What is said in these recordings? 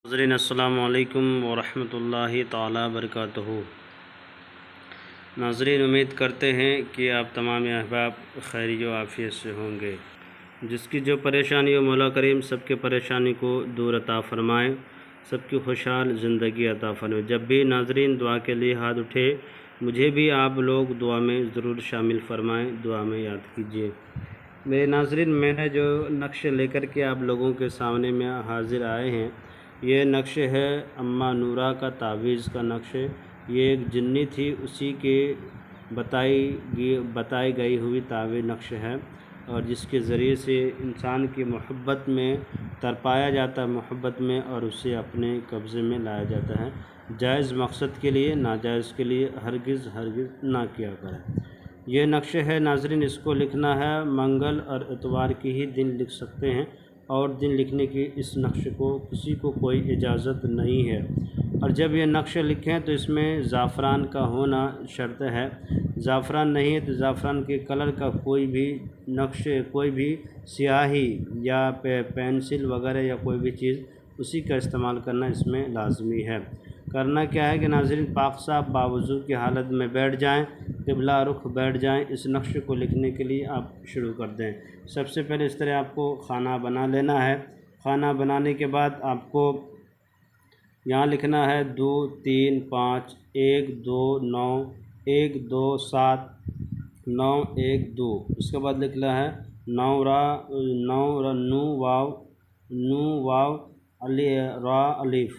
नाज़रीन अस्सलामु अलैकुम वरहमतुल्लाहि ताला बरकातुहू। नाज़रीन, उम्मीद करते हैं कि आप तमाम अहबाब खैरियत व आफ़ियत से होंगे। जिसकी जो परेशानी हो मौला करीम सबके परेशानी को दूर अता फ़रमाएँ, सबकी खुशहाल ज़िंदगी अता फ़रमाएँ। जब भी नाज़रीन दुआ के लिए हाथ उठे, मुझे भी आप लोग दुआ में ज़रूर शामिल फ़रमाएँ, दुआ में याद कीजिए। मेरे नाज़रीन, मैंने जो नक्शे लेकर के आप लोगों के सामने में हाज़िर आए हैं, ये नक्श है अम्मा नूरा का तावीज़ का नक्श। ये एक जिन्नी थी, उसी के बताई गई हुई तावीज़ नक्श है, और जिसके ज़रिए से इंसान की मोहब्बत में तरपाया जाता है, मोहब्बत में, और उसे अपने कब्ज़े में लाया जाता है। जायज़ मकसद के लिए, नाजायज़ के लिए हरगिज़ ना किया करें। ये नक्श है नाज़रीन, इसको लिखना है मंगल और इतवार के ही दिन लिख सकते हैं, और दिन लिखने की इस नक्श को किसी को कोई इजाज़त नहीं है। और जब ये नक्श लिखें तो इसमें ज़ाफ़रान का होना शर्त है। ज़ाफ़रान नहीं है तो ज़ाफ़रान के कलर का कोई भी नक्श, कोई भी स्याही या पेंसिल वगैरह या कोई भी चीज़, उसी का इस्तेमाल करना इसमें लाज़मी है। करना क्या है कि नाज़रीन, पाक साफ़ बावज़ू की हालत में बैठ जाएं, क़िबला रुख बैठ जाएं। इस नक्श को लिखने के लिए आप शुरू कर दें। सबसे पहले इस तरह आपको खाना बना लेना है। खाना बनाने के बाद आपको यहाँ लिखना है 2 3 5 1 2 9 1 2 7 9 1 2। इसके बाद लिखना है नू वाव अली रा अलीफ़।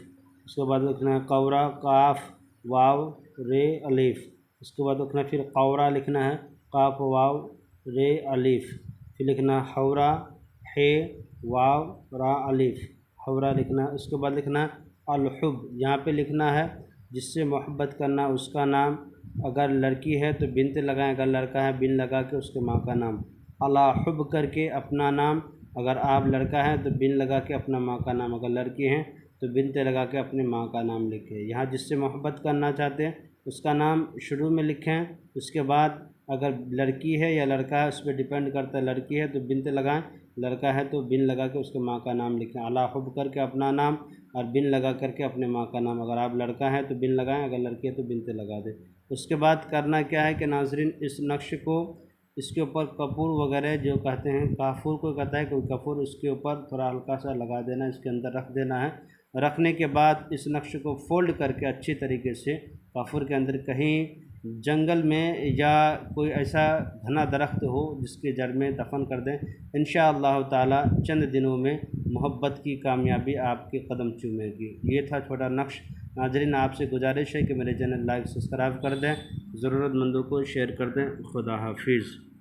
उसके बाद लिखना है कौरा काफ वाव रे अलीफ़। उसके बाद लिखना है फिर कौरा लिखना है काफ वाव रे अलीफ़। फिर लिखना है हौरा हे वाव रा अलीफ़, हौरा लिखना है। उसके बाद लिखना है अलहुब, यहाँ पे लिखना है जिससे मोहब्बत करना उसका नाम। अगर लड़की है तो बिन्त लगाएं, अगर लड़का है बिन लगा के उसके माँ का नाम। अला हुब करके अपना नाम, अगर आप लड़का है तो बिन लगा के अपना माँ का नाम, अगर लड़की हैं तो बिन्त लगा के अपनी माँ का नाम लिखें। यहाँ जिससे मोहब्बत करना चाहते हैं उसका नाम शुरू में लिखें। उसके बाद अगर लड़की है या लड़का है उस पर डिपेंड करता है। लड़की है तो बिन्त लगाएं, लड़का है तो बिन लगा के उसके माँ का नाम लिखें। अला हुब करके अपना नाम और बिन लगा करके अपने माँ का नाम। अगर आप लड़का है तो बिन लगाएं, अगर लड़की है तो बिन्त लगा दें। उसके बाद करना क्या है कि नाज़रीन, इस नक्श को इसके ऊपर कपूर वगैरह जो कहते हैं, काफूर कोई कहता है, कोई कपूर, उसके ऊपर थोड़ा हल्का सा लगा देना, इसके अंदर रख देना है। रखने के बाद इस नक्श को फोल्ड करके अच्छी तरीके से काफूर के अंदर कहीं जंगल में या कोई ऐसा घना दरख्त हो जिसके जड़ में दफन कर दें। इंशाअल्लाह ताला चंद दिनों में मोहब्बत की कामयाबी आपके कदम चूमेगी। ये था छोटा नक्श। नाज़रीन, आपसे गुजारिश है कि मेरे चैनल लाइक सब्सक्राइब कर दें, ज़रूरतमंदों को शेयर कर दें। खुदा हाफिज़।